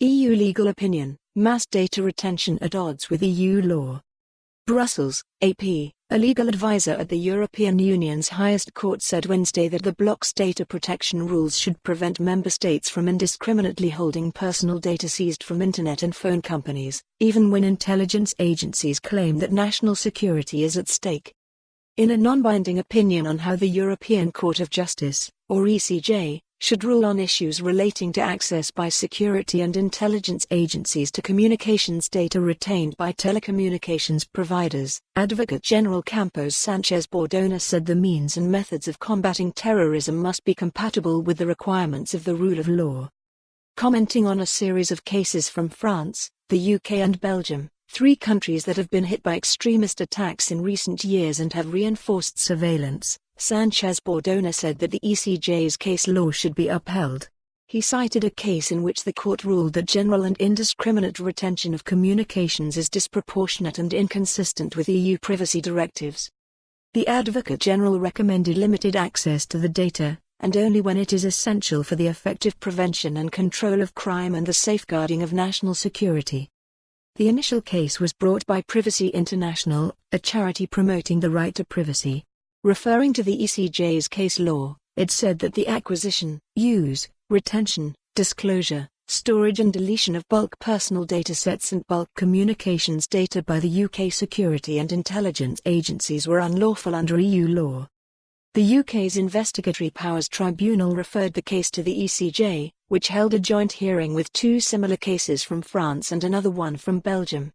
EU legal opinion, mass data retention at odds with EU law. Brussels, AP, a legal advisor at the European Union's highest court said Wednesday that the bloc's data protection rules should prevent member states from indiscriminately holding personal data seized from internet and phone companies, even when intelligence agencies claim that national security is at stake. In a non-binding opinion on how the European Court of Justice, or ECJ, should rule on issues relating to access by security and intelligence agencies to communications data retained by telecommunications providers, Advocate General Campos Sanchez-Bordona said the means and methods of combating terrorism must be compatible with the requirements of the rule of law. Commenting on a series of cases from France, the UK and Belgium, three countries that have been hit by extremist attacks in recent years and have reinforced surveillance, Sanchez-Bordona said that the ECJ's case law should be upheld. He cited a case in which the court ruled that general and indiscriminate retention of communications is disproportionate and inconsistent with EU privacy directives. The Advocate General recommended limited access to the data, and only when it is essential for the effective prevention and control of crime and the safeguarding of national security. The initial case was brought by Privacy International, a charity promoting the right to privacy. Referring to the ECJ's case law, it said that the acquisition, use, retention, disclosure, storage and deletion of bulk personal datasets and bulk communications data by the UK security and intelligence agencies were unlawful under EU law. The UK's Investigatory Powers Tribunal referred the case to the ECJ, which held a joint hearing with two similar cases from France and another one from Belgium.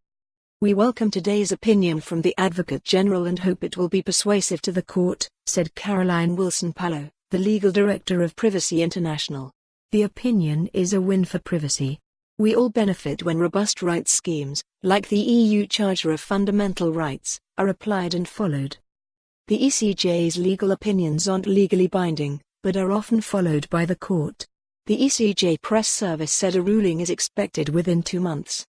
"We welcome today's opinion from the Advocate General and hope it will be persuasive to the court," said Caroline Wilson-Pallo, the legal director of Privacy International. "The opinion is a win for privacy. We all benefit when robust rights schemes, like the EU Charter of Fundamental Rights, are applied and followed. The ECJ's legal opinions aren't legally binding, but are often followed by the court." The ECJ press service said a ruling is expected within 2 months.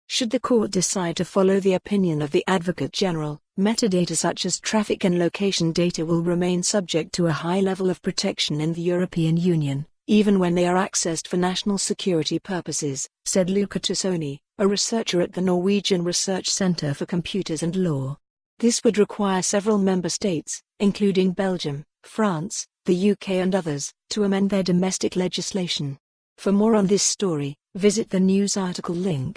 Should the court decide to follow the opinion of the Advocate General, metadata such as traffic and location data will remain subject to a high level of protection in the European Union, even when they are accessed for national security purposes, said Luca Tassoni, a researcher at the Norwegian Research Centre for Computers and Law. This would require several member states, including Belgium, France, the UK and others, to amend their domestic legislation. For more on this story, visit the news article link.